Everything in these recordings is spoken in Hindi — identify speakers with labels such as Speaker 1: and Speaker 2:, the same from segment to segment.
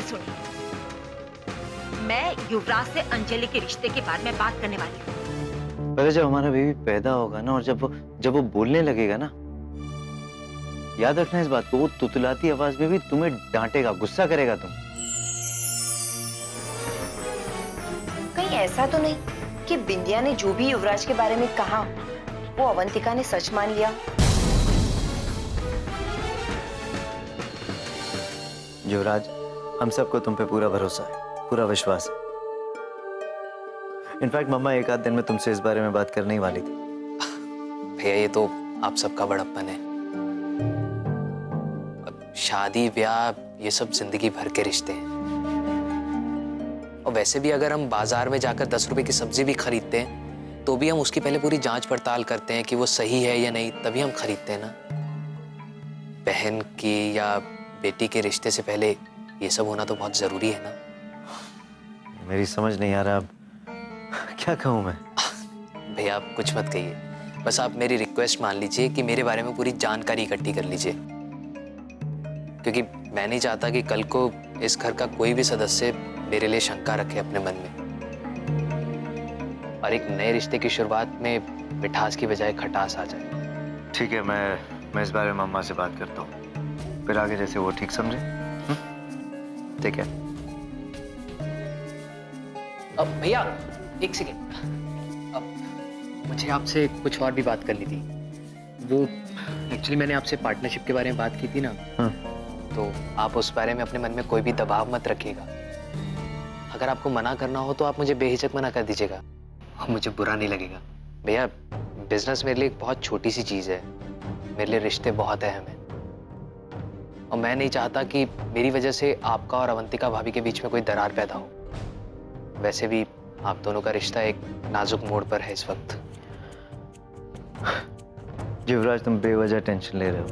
Speaker 1: सुनिए, मैं युवराज से अंजलि के रिश्ते के बारे में बात करने वाली हूँ।
Speaker 2: पहले जब हमारा बेबी पैदा होगा ना, और जब वो बोलने लगेगा ना, याद रखना इस बात को, वो तुतलाती आवाज में भी तुम्हें डांटेगा, गुस्सा करेगा तुम।
Speaker 3: कहीं ऐसा तो नहीं कि बिंदिया ने जो भी युवराज के बारे में कहा वो अवंतिका ने सच मान लिया?
Speaker 2: युवराज, हम सबको तुम पे पूरा भरोसा है, पूरा विश्वास है। इनफैक्ट मम्मा एक आध दिन में तुमसे इस बारे में बात करने ही वाली थी।
Speaker 4: भैया ये तो आप सबका बड़प्पन है। अब शादी ब्याह ये सब जिंदगी भर के रिश्ते हैं। और वैसे भी अगर हम बाजार में जाकर 10 रुपए की सब्जी भी खरीदते हैं तो भी हम उसकी पहले पूरी जांच पड़ताल करते हैं कि वो सही है या नहीं, तभी हम खरीदते हैं ना। बहन की या बेटी के रिश्ते से पहले ये सब होना तो बहुत जरूरी है ना।
Speaker 2: मेरी समझ नहीं आ रहा अब क्या कहूं मैं।
Speaker 4: भैया आप कुछ मत कहिए, बस आप मेरी रिक्वेस्ट मान लीजिए कि मेरे बारे में पूरी जानकारी इकट्ठी कर लीजिए, क्योंकि मैं नहीं चाहता कि कल को इस घर का कोई भी सदस्य मेरे लिए शंका रखे अपने मन में, और एक नए रिश्ते की शुरुआत में मिठास की बजाय खटास आ जाए।
Speaker 2: ठीक है, मैं इस बारे में मम्मा से बात करता हूँ, फिर आगे जैसे वो ठीक समझे। ठीक है।
Speaker 4: अब भैया एक सेकेंड, अब मुझे आपसे कुछ और भी बात करनी थी। वो एक्चुअली मैंने आपसे पार्टनरशिप के बारे में बात की थी ना, तो आप उस बारे में अपने मन में कोई भी दबाव मत रखिएगा। अगर आपको मना करना हो तो आप मुझे बेहिचक मना कर दीजिएगा, और मुझे बुरा नहीं लगेगा। भैया बिजनेस मेरे लिए एक बहुत छोटी सी चीज है, मेरे लिए रिश्ते बहुत अहम है, और मैं नहीं चाहता कि मेरी वजह से आपका और अवंतिका भाभी के बीच में कोई दरार पैदा हो। वैसे भी आप दोनों का रिश्ता एक नाजुक मोड़ पर है इस वक्त।
Speaker 2: युवराज, तुम बेवजह टेंशन ले रहे हो,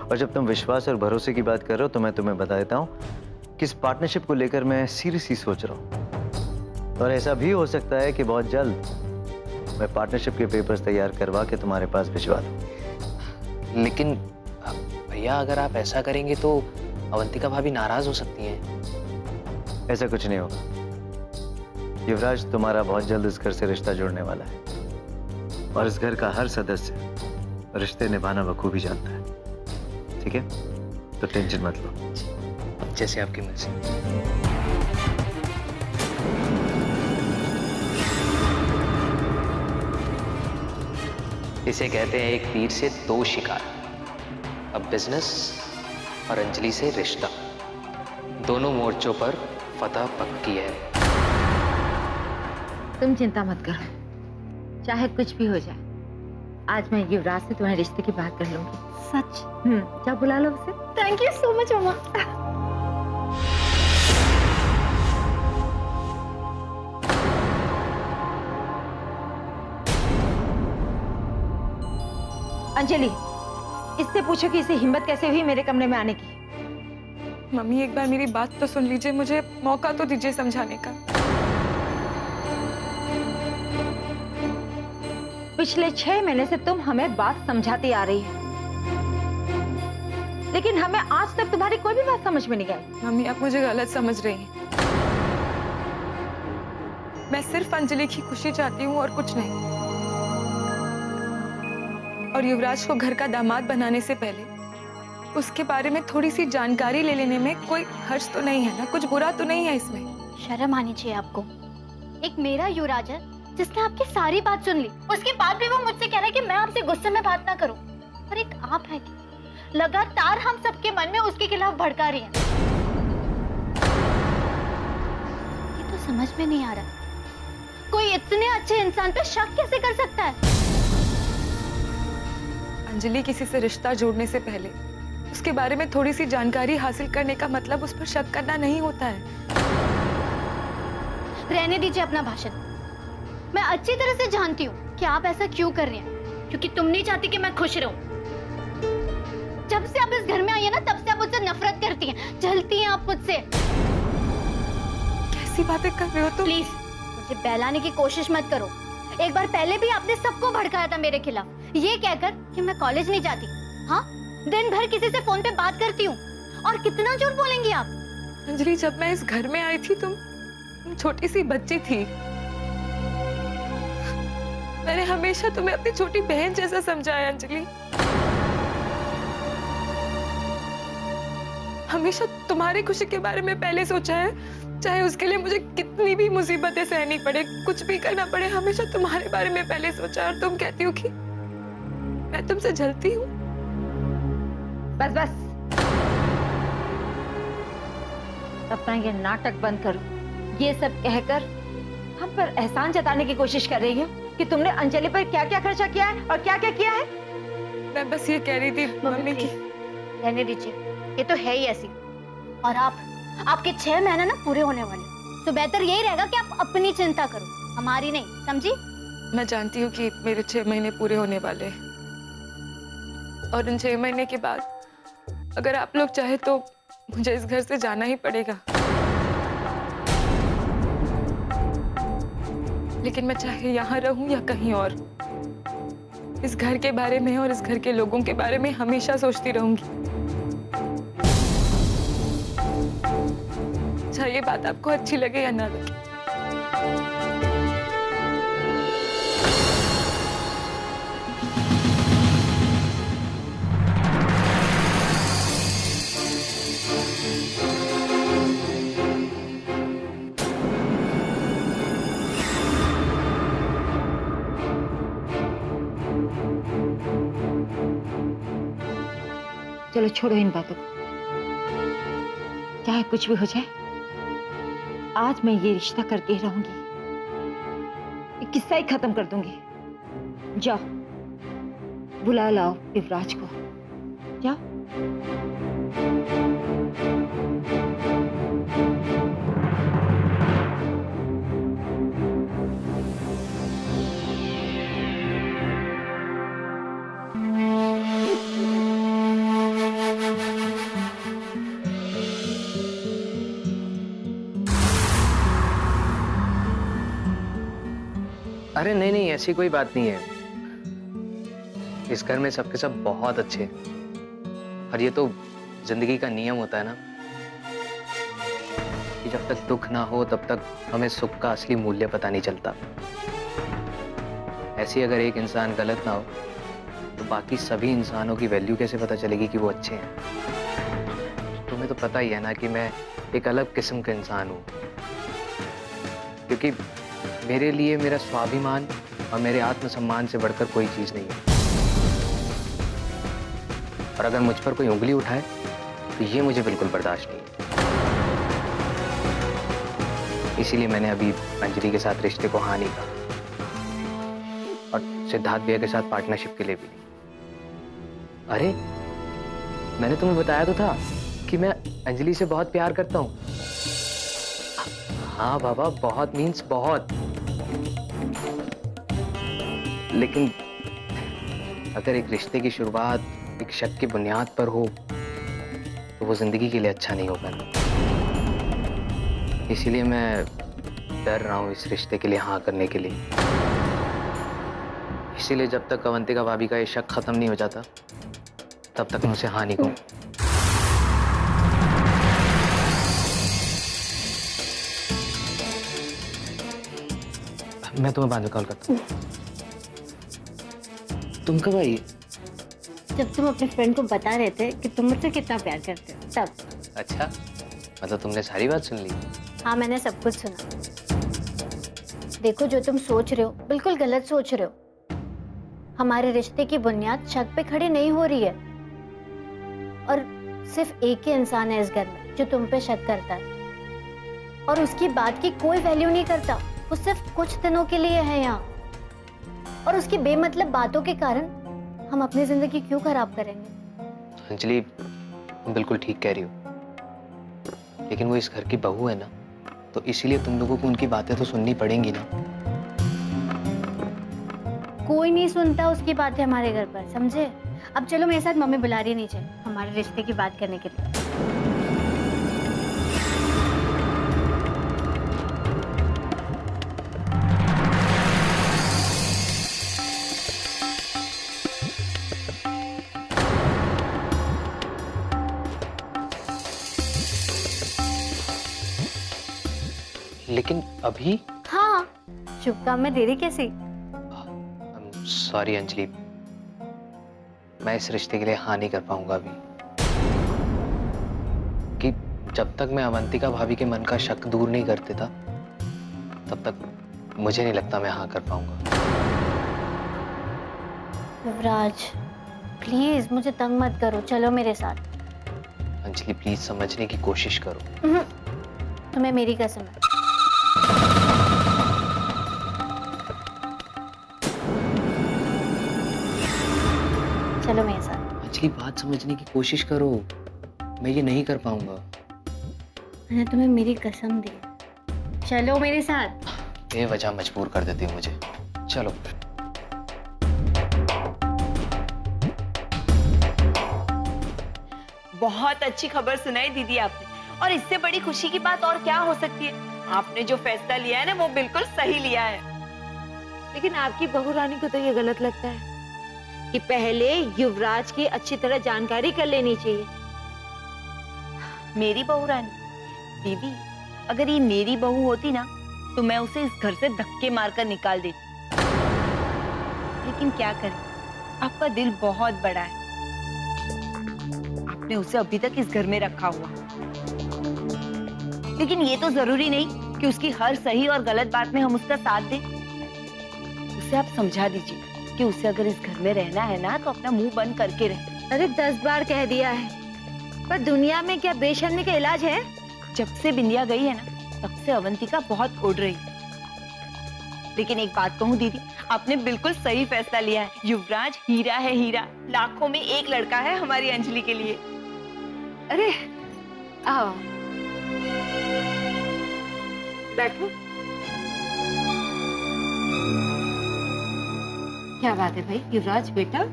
Speaker 2: और जब तुम विश्वास और भरोसे की बात कर रहे हो तो मैं तुम्हें बता देता हूँ कि इस पार्टनरशिप को लेकर मैं सीरियसली सोच रहा हूँ, और ऐसा भी हो सकता है कि बहुत जल्द मैं पार्टनरशिप के पेपर्स तैयार करवा के तुम्हारे पास भिजवा दूँ।
Speaker 4: लेकिन भैया अगर आप ऐसा करेंगे तो अवंतिका भाभी नाराज हो सकती हैं।
Speaker 2: ऐसा कुछ नहीं होगा युवराज, तुम्हारा बहुत जल्द इस घर से रिश्ता जुड़ने वाला है, और इस घर का हर सदस्य रिश्ते निभाना बखूबी जानता है। ठीक है, तो टेंशन मत लो।
Speaker 4: जैसे आपकी मर्जी। इसे कहते हैं एक तीर से दो शिकार। अब बिजनेस और अंजलि से रिश्ता, दोनों मोर्चों पर फतह पक्की है।
Speaker 1: तुम चिंता मत करो, चाहे कुछ भी हो जाए, आज मैं युवराज से तुम्हारे रिश्ते की बात कर लूंगी। सच? जाओ बुला लो उसे।
Speaker 5: थैंक यू सो मच मम्मा।
Speaker 1: अंजलि, इससे पूछो कि इसे हिम्मत कैसे हुई मेरे कमरे में आने की।
Speaker 5: मम्मी एक बार मेरी बात तो सुन लीजिए, मुझे मौका तो दीजिए समझाने का।
Speaker 1: पिछले 6 महीने से तुम हमें बात समझाती आ रही है, लेकिन हमें आज तक तुम्हारी कोई भी बात समझ में नहीं आई।
Speaker 5: मम्मी आप मुझे गलत समझ रही हैं। मैं सिर्फ अंजलि की खुशी चाहती हूँ और कुछ नहीं। और युवराज को घर का दामाद बनाने से पहले उसके बारे में थोड़ी सी जानकारी ले लेने में कोई हर्ज तो नहीं है ना, कुछ बुरा तो नहीं है इसमें।
Speaker 6: शर्म आनी चाहिए आपको। एक मेरा युवराज है जिसने आपकी सारी बात सुन ली, उसके बाद भी वो मुझसे कह रहा है कि मैं आपसे गुस्से में बात ना करूं। और एक आप है कि लगातार हम सबके मन में उसके खिलाफ भड़का रही हैं। ये तो समझ में नहीं आ रहा, कोई इतने अच्छे इंसान पे शक कैसे कर सकता है?
Speaker 5: अंजलि किसी से रिश्ता जोड़ने से पहले उसके बारे में थोड़ी सी जानकारी हासिल करने का मतलब उस पर शक करना नहीं होता है।
Speaker 6: रहने दीजिए अपना भाषण। मैं अच्छी तरह से जानती हूँ कि आप ऐसा क्यों कर रहे हैं, क्योंकि तुम नहीं चाहती कि मैं खुश रहूं। जब से आप इस घर में आई है ना, तब से आप मुझसे नफरत करती हैं, जलती हैं आप मुझसे।
Speaker 5: कैसी बातें कर रहे हो तुम?
Speaker 6: प्लीज मुझे बहलाने की कोशिश मत करो। एक बार पहले भी आपने सबको भड़काया था मेरे खिलाफ, ये कहकर कि मैं कॉलेज नहीं जाती। हाँ, दिन भर किसी से फोन पे बात करती हूँ और कितना झूठ बोलेंगी आप?
Speaker 5: अंजलि, जब मैं इस घर में आई थी तुम छोटी सी बच्ची थी। मैंने हमेशा तुम्हें अपनी छोटी बहन जैसा समझा है अंजलि। हमेशा तुम्हारी खुशी के बारे में पहले सोचा है, चाहे उसके लिए मुझे कितनी भी मुसीबतें सहनी पड़े, कुछ भी करना पड़े, हमेशा तुम्हारे बारे में पहले सोचा। और तुम कहती हो कि मैं तुमसे जलती हूँ।
Speaker 1: बस बस, अपना ये नाटक बंद करो। ये सब कहकर हम पर एहसान जताने की कोशिश कर रही हो कि तुमने अंजलि पर क्या क्या खर्चा किया है और क्या क्या किया है।
Speaker 5: मैं बस ये कह रही थी मम्मी की।
Speaker 6: रहने दीजिए, ये तो है ही ऐसी। और आपके 6 महीने ना पूरे होने वाले, तो बेहतर यही रहेगा कि आप अपनी चिंता करो, हमारी नहीं, समझी?
Speaker 5: मैं जानती हूँ कि मेरे 6 महीने पूरे होने वाले हैं, और इन 6 महीने के बाद अगर आप लोग चाहे तो मुझे इस घर से जाना ही पड़ेगा। लेकिन मैं चाहे यहाँ रहूं या कहीं और, इस घर के बारे में और इस घर के लोगों के बारे में हमेशा सोचती रहूंगी। चाहे ये बात आपको अच्छी लगे या ना लगे।
Speaker 1: चलो छोड़ो इन बातों को, चाहे कुछ भी हो जाए, आज मैं ये रिश्ता करके ही रहूंगी। ये किस्सा ही खत्म कर दूंगी। जाओ बुला लाओ युवराज को, जाओ।
Speaker 4: अरे नहीं नहीं, ऐसी कोई बात नहीं है। इस घर में सबके सब बहुत अच्छे हैं, और ये तो जिंदगी का नियम होता है ना कि जब तक दुख ना हो तब तक हमें सुख का असली मूल्य पता नहीं चलता। ऐसे अगर एक इंसान गलत ना हो तो बाकी सभी इंसानों की वैल्यू कैसे पता चलेगी कि वो अच्छे हैं। तुम्हें तो पता ही है ना कि मैं एक अलग किस्म का इंसान हूँ, क्योंकि मेरे लिए मेरा स्वाभिमान और मेरे आत्मसम्मान से बढ़कर कोई चीज नहीं है। और अगर मुझ पर कोई उंगली उठाए तो ये मुझे बिल्कुल बर्दाश्त नहीं है। इसीलिए मैंने अभी अंजलि के साथ रिश्ते को हाँ नहीं कहा, और सिद्धार्थ भैया के साथ पार्टनरशिप के लिए भी नहीं। अरे मैंने तुम्हें बताया तो था कि मैं अंजलि से बहुत प्यार करता हूँ। हाँ बाबा, बहुत मीन्स बहुत। लेकिन अगर एक रिश्ते की शुरुआत एक शक की बुनियाद पर हो तो वो जिंदगी के लिए अच्छा नहीं होगा ना। इसीलिए मैं डर रहा हूँ इस रिश्ते के लिए हाँ करने के लिए। इसीलिए जब तक अवंतिका भाभी का ये शक खत्म नहीं हो जाता तब तक मैं उसे हाँ नहीं कहूँ। मैं तुम्हें बाद में कॉल करता हूँ। तुम कब आई?
Speaker 6: जब तुम अपने फ्रेंड को बता रहे थे कि तुम मुझसे कितना प्यार करते हो, तब।
Speaker 4: अच्छा, मतलब तुमने सारी बात सुन ली?
Speaker 6: हाँ, मैंने सब कुछ सुना। देखो, जो तुम सोच रहे हो बिल्कुल गलत सोच रहे हो। हमारे रिश्ते की बुनियाद शक पे खड़ी नहीं हो रही है, और सिर्फ एक ही इंसान है इस घर में जो तुम पे शक करता है, और उसकी बात की कोई वैल्यू नहीं करता। वो सिर्फ कुछ दिनों के लिए है यहाँ, और उसकी बेमतलब बातों के कारण हम अपनी जिंदगी क्यों खराब करेंगे?
Speaker 4: अंजलि, तुम बिल्कुल ठीक कह रही हो, लेकिन वो इस घर की बहू है ना, तो इसीलिए तुम लोगों को उनकी बातें तो सुननी पड़ेंगी ना।
Speaker 6: कोई नहीं सुनता उसकी बातें हमारे घर पर, समझे? अब चलो मेरे साथ, मम्मी बुला रही नीचे हमारे रिश्ते की बात करने के लिए।
Speaker 4: लेकिन अभी?
Speaker 6: हाँ, शुभ काम में देरी कैसी?
Speaker 4: सॉरी अंजलि, मैं इस रिश्ते के लिए हाँ नहीं कर पाऊंगा अभी। कि जब तक मैं अवंतिका भाभी के मन का शक दूर नहीं कर देता, तब तक मुझे नहीं लगता मैं हाँ कर पाऊंगा।
Speaker 6: युवराज, प्लीज मुझे तंग मत करो, चलो मेरे साथ।
Speaker 4: अंजलि प्लीज समझने की कोशिश करो।
Speaker 6: तुम्हें मेरी कसम है। चलो मेरे साथ।
Speaker 4: अंजलि बात समझने की कोशिश करो, मैं ये नहीं कर पाऊंगा।
Speaker 6: मैंने तुम्हें मेरी कसम दी है। चलो मेरे साथ।
Speaker 4: बेवजह मजबूर कर देती हूँ मुझे। चलो।
Speaker 3: बहुत अच्छी खबर सुनाई दीदी आपने, और इससे बड़ी खुशी की बात और क्या हो सकती है। आपने जो फैसला लिया है ना, वो बिल्कुल सही लिया है।
Speaker 1: लेकिन आपकी बहू रानी को तो ये गलत लगता है कि पहले युवराज की अच्छी तरह जानकारी कर लेनी चाहिए।
Speaker 3: मेरी बहू रानी? दीदी, अगर ये मेरी बहू होती ना, तो मैं उसे इस घर से धक्के मारकर निकाल देती। लेकिन क्या करें, आपका दिल बहुत बड़ा है, आपने उसे अभी तक इस घर में रखा हुआ। लेकिन ये तो जरूरी नहीं कि उसकी हर सही और गलत बात में हम उसका साथ दें। उसे आप समझा दीजिए कि उसे अगर इस घर में रहना है ना, तो अपना मुंह बंद करके रहे।
Speaker 1: अरे 10 बार कह दिया है, पर दुनिया में क्या बेशर्मी का इलाज है?
Speaker 3: जब से बिंदिया गई है ना, तब से अवंतिका बहुत उड़ रही है। लेकिन एक बात कहूँ दीदी, आपने बिल्कुल सही फैसला लिया है। युवराज हीरा है, हीरा, लाखों में एक लड़का है हमारी अंजलि के लिए।
Speaker 1: अरे आओ, बैठो। क्या बात है भाई युवराज बेटा,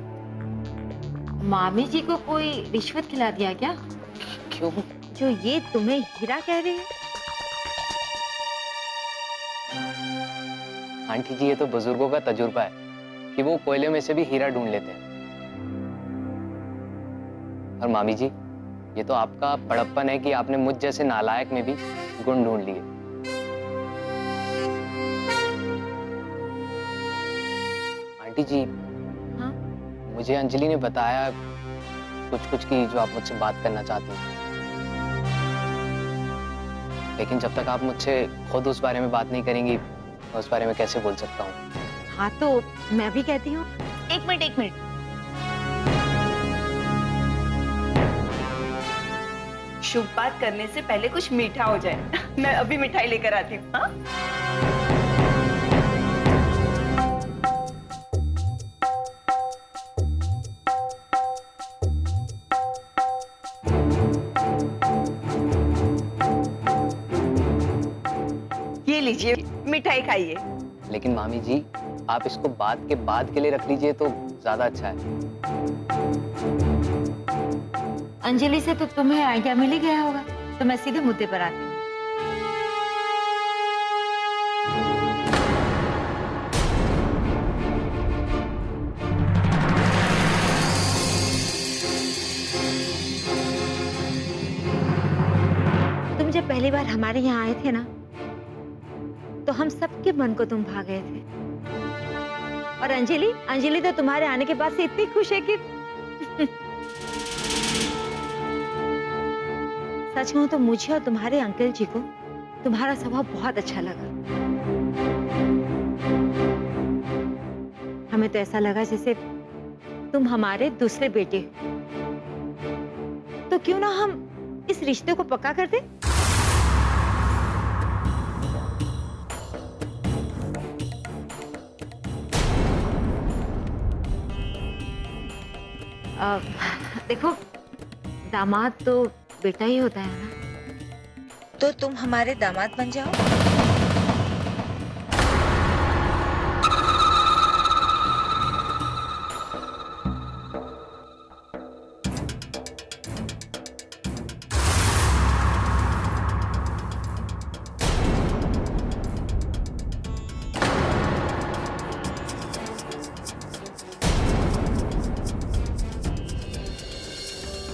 Speaker 1: मामी जी को कोई रिश्वत खिला दिया क्या?
Speaker 4: क्यों?
Speaker 1: जो ये तुम्हें हीरा कह रहे हैं?
Speaker 4: आंटी जी, ये तो बुजुर्गों का तजुर्बा है कि वो कोयले में से भी हीरा ढूंढ लेते हैं। और मामी जी, ये तो आपका बड़प्पन है कि आपने मुझ जैसे नालायक में भी गुण ढूंढ लिए। आंटी जी,
Speaker 1: हाँ?
Speaker 4: मुझे अंजलि ने बताया कुछ की जो आप मुझसे बात करना चाहती हैं। लेकिन जब तक आप मुझसे खुद उस बारे में बात नहीं करेंगी, मैं उस बारे में कैसे बोल सकता हूँ?
Speaker 1: हाँ तो मैं भी कहती हूँ।
Speaker 3: एक मिनट। शुभ बात करने से पहले कुछ मीठा हो जाए। मैं अभी मिठाई लेकर आती हूँ। हाँ? ये लीजिए, मिठाई खाइए।
Speaker 4: लेकिन मामी जी, आप इसको बात के बाद के लिए रख लीजिए तो ज्यादा अच्छा है।
Speaker 1: अंजलि से तो तुम्हें आइडिया मिल ही गया होगा, तो मैं सीधे मुद्दे पर आती हूँ। तुम जब पहली बार हमारे यहाँ आए थे ना, तो हम सबके मन को तुम भा गए थे। और अंजलि तो तुम्हारे आने के बाद से इतनी खुश है कि सच कहूं तो मुझे और तुम्हारे अंकल जी को तुम्हारा स्वभाव बहुत अच्छा लगा। हमें तो ऐसा लगा जैसे तुम हमारे दूसरे बेटे हो। तो क्यों ना हम इस रिश्ते को पक्का कर दें? देखो, दामाद तो बेटा ही होता है ना।
Speaker 3: तो तुम हमारे दामाद बन जाओ।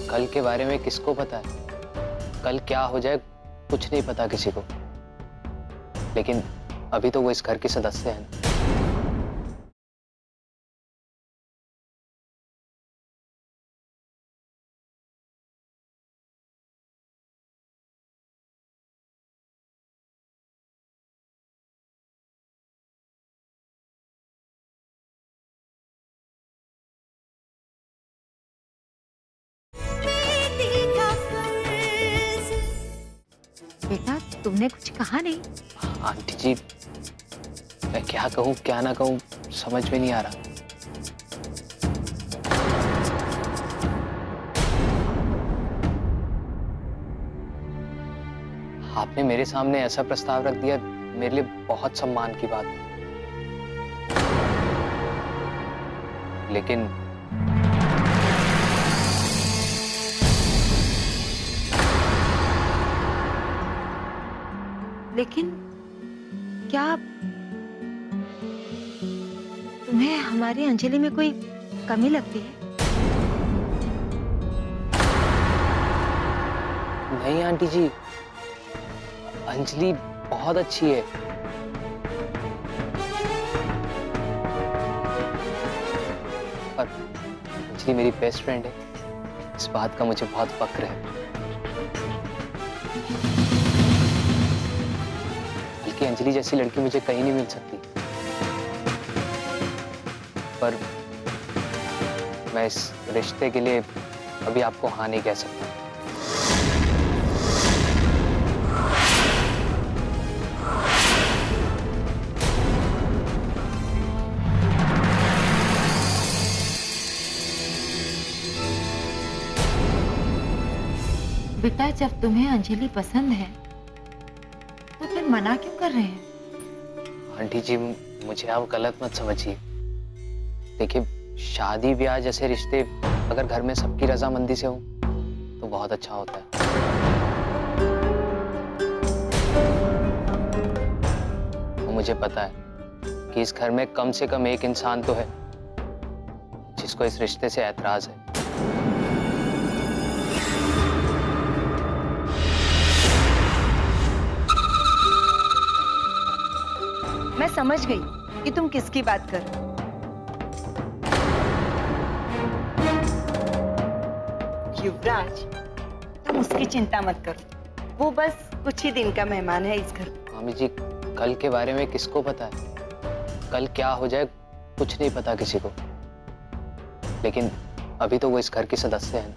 Speaker 4: कल के बारे में किसको पता है? कल क्या हो जाए कुछ नहीं पता किसी को। लेकिन अभी तो वो इस घर के सदस्य हैं।
Speaker 1: बेटा तुमने कुछ कहा नहीं?
Speaker 4: आंटी जी, मैं क्या कहूँ क्या ना कहूँ समझ में नहीं आ रहा। आपने मेरे सामने ऐसा प्रस्ताव रख दिया, मेरे लिए बहुत सम्मान की बात है। लेकिन
Speaker 1: लेकिन क्या तुम्हें हमारी अंजलि में कोई कमी लगती है?
Speaker 4: नहीं आंटी जी, अंजलि बहुत अच्छी है। और अंजलि मेरी बेस्ट फ्रेंड है, इस बात का मुझे बहुत फक्र है। बल्कि अंजलि जैसी लड़की मुझे कहीं नहीं मिल सकती। पर मैं इस रिश्ते के लिए अभी आपको हाँ नहीं कह सकता।
Speaker 1: बेटा जब तुम्हें अंजलि पसंद है तो फिर मना क्यों कर रहे हैं?
Speaker 4: आंटी जी, मुझे आप गलत मत समझिए। देखिए, शादी ब्याह जैसे रिश्ते अगर घर में सबकी रजामंदी से हो तो बहुत अच्छा होता है। और मुझे पता है कि इस घर में कम से कम एक इंसान तो है जिसको इस रिश्ते से ऐतराज है।
Speaker 3: मैं समझ गई कि तुम किसकी बात कर रहे हो। युवराज, तुम उसकी चिंता मत करो, वो बस कुछ ही दिन का मेहमान है इस घर में।
Speaker 4: मामी जी, कल के बारे में किसको पता है? कल क्या हो जाए कुछ नहीं पता किसी को। लेकिन अभी तो वो इस घर के सदस्य हैं।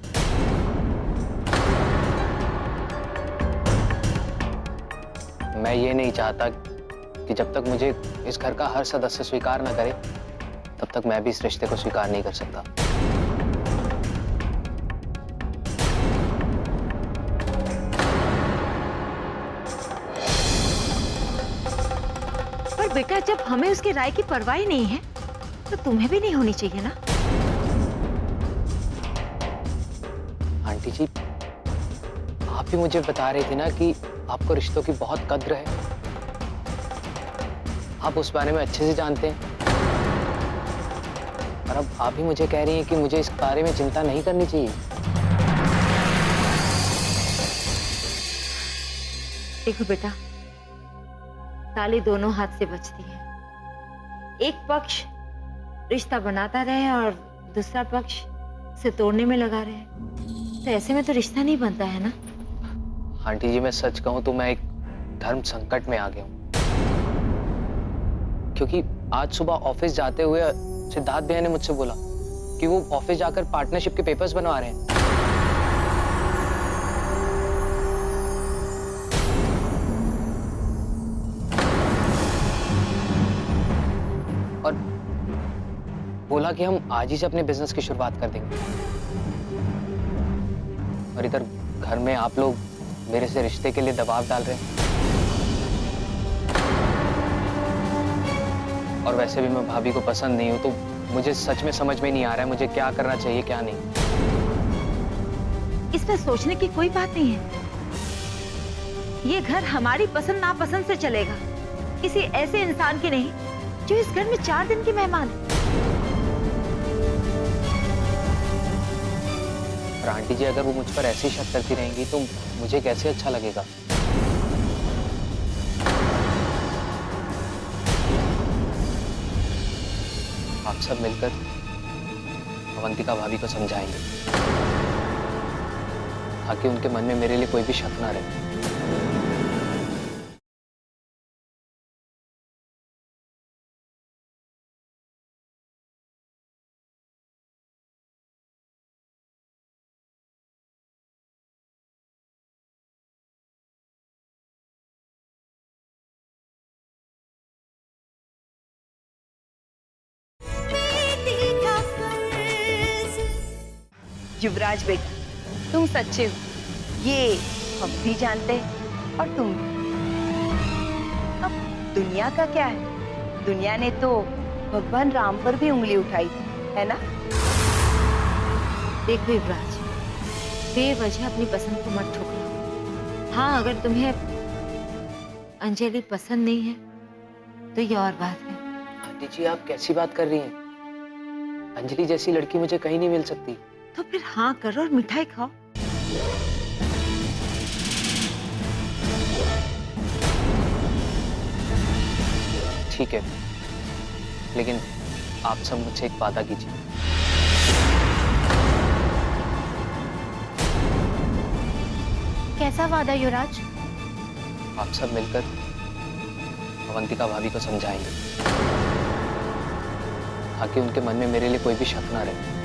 Speaker 4: मैं ये नहीं चाहता कि जब तक मुझे इस घर का हर सदस्य स्वीकार ना करे तब तक मैं भी इस रिश्ते को स्वीकार नहीं कर सकता।
Speaker 1: पर बेटा जब हमें उसकी राय की परवाह ही नहीं है तो तुम्हें भी नहीं होनी चाहिए ना?
Speaker 4: आंटी जी, आप भी मुझे बता रहे थे ना कि आपको रिश्तों की बहुत कद्र है। आप उस बारे में अच्छे से जानते हैं। और अब आप ही मुझे कह रही हैं कि मुझे इस बारे में चिंता नहीं करनी चाहिए।
Speaker 1: देखो बेटा, ताली दोनों हाथ से बजती है। एक पक्ष रिश्ता बनाता रहे और दूसरा पक्ष उसे तोड़ने में लगा रहे, तो ऐसे में तो रिश्ता नहीं बनता है ना।
Speaker 4: आंटी जी, मैं सच कहूं तो मैं एक धर्म संकट में आ गया हूं। क्योंकि आज सुबह ऑफिस जाते हुए सिद्धार्थ भैया ने मुझसे बोला कि वो ऑफिस जाकर पार्टनरशिप के पेपर्स बनवा रहे हैं। और बोला कि हम आज ही से अपने बिजनेस की शुरुआत कर देंगे। और इधर घर में आप लोग मेरे से रिश्ते के लिए दबाव डाल रहे हैं। और वैसे भी मैं भाभी को पसंद नहीं हूं, तो मुझे सच में समझ में नहीं आ रहा है मुझे क्या करना चाहिए क्या नहीं।
Speaker 1: इसमें सोचने की कोई बात नहीं है। ये घर हमारी पसंद नापसंद से चलेगा, किसी ऐसे इंसान की नहीं जो इस घर में 4 दिन की मेहमान है।
Speaker 4: और आंटी जी, अगर वो मुझ पर ऐसे ही शक करती रहेंगी तो मुझे कैसे अच्छा लगेगा। आप सब मिलकर अवंतिका भाभी को समझाएंगे ताकि उनके मन में मेरे लिए कोई भी शक ना रहे।
Speaker 3: युवराज बेटा, तुम सच्चे हो, ये हम भी जानते हैं और तुम भी। अब दुनिया का क्या है? दुनिया ने तो भगवान राम पर भी उंगली उठाई थी, है ना?
Speaker 1: देखो युवराज, बेवजह अपनी पसंद को मत ठुकराओ। हाँ, अगर तुम्हें अंजलि पसंद नहीं है तो ये और बात है।
Speaker 4: आंटी जी, आप कैसी बात कर रही हैं? अंजलि जैसी लड़की मुझे कहीं नहीं मिल सकती।
Speaker 1: तो फिर हाँ करो और मिठाई खाओ।
Speaker 4: ठीक है, लेकिन आप सब मुझसे एक वादा कीजिए।
Speaker 6: कैसा वादा युवराज?
Speaker 4: आप सब मिलकर अवंतिका भाभी को समझाएंगे ताकि उनके मन में मेरे लिए कोई भी शक ना रहे।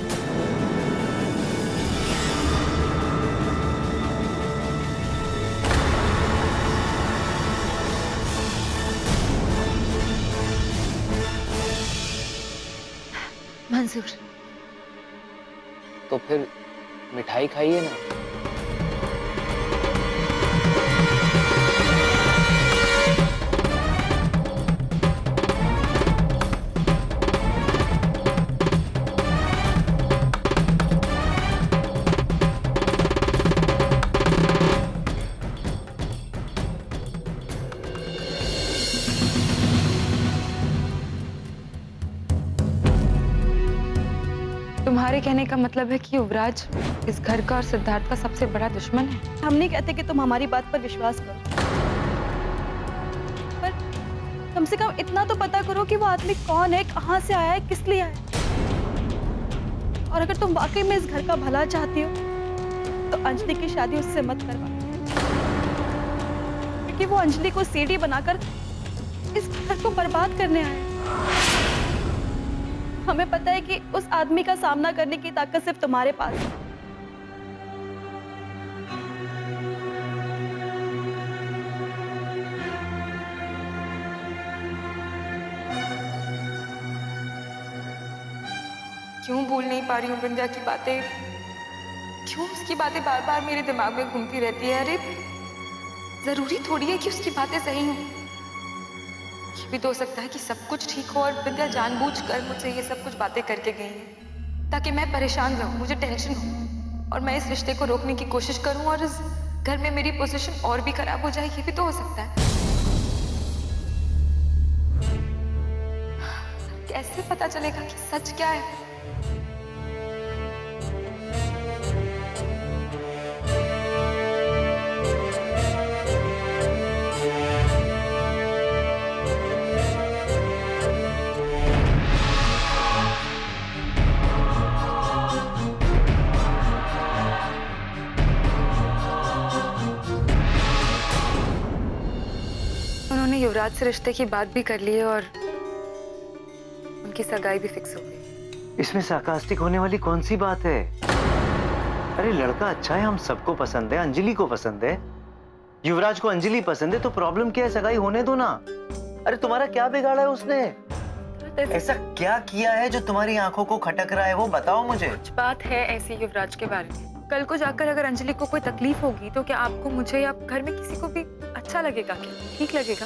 Speaker 1: मंजूर।
Speaker 4: तो फिर मिठाई खाइए ना।
Speaker 5: तुम्हारे कहने का मतलब है कि युवराज इस घर का और सिद्धार्थ का सबसे बड़ा दुश्मन है?
Speaker 7: हम नहीं कहते कि तुम हमारी बात पर विश्वास करो, पर कम से कम इतना तो पता करो कि वो आदमी कौन है, कहां से आया है, किस लिए आया है। और अगर तुम वाकई में इस घर का भला चाहती हो तो अंजलि की शादी उससे मत करवा, क्योंकि वो अंजलि को सीढ़ी बनाकर इस घर को बर्बाद करने आया है। हमें पता है कि उस आदमी का सामना करने की ताकत सिर्फ तुम्हारे पास है।
Speaker 5: क्यों भूल नहीं पा रही हूँ विंध्या की बातें? क्यों उसकी बातें बार बार मेरे दिमाग में घूमती रहती है? अरे जरूरी थोड़ी है कि उसकी बातें सही हों। ये भी तो हो सकता है कि सब कुछ ठीक हो और विद्या जानबूझकर मुझसे ये सब कुछ बातें करके गई है ताकि मैं परेशान रहूं, मुझे टेंशन हो और मैं इस रिश्ते को रोकने की कोशिश करूं और इस घर में मेरी पोजीशन और भी खराब हो जाए। ये भी तो हो सकता है। कैसे पता चलेगा कि सच क्या है? उन्होंने युवराज से रिश्ते की बात भी कर ली है और उनकी सगाई भी फिक्स हो गई।
Speaker 2: इसमें सार्कास्टिक होने वाली कौन सी बात है? अरे लड़का अच्छा है, हम सबको पसंद है, अंजलि को पसंद है, युवराज को अंजलि पसंद है, तो प्रॉब्लम क्या है? सगाई होने दो ना। अरे तुम्हारा क्या बिगाड़ा है उसने? ऐसा क्या किया है जो तुम्हारी आंखों को खटक रहा है? वो बताओ मुझे।
Speaker 5: कुछ बात है ऐसी युवराज के बारे में। कल को जाकर अगर अंजलि को कोई तकलीफ होगी तो क्या आपको, मुझे या घर में किसी को भी अच्छा लगेगा? क्या ठीक लगेगा?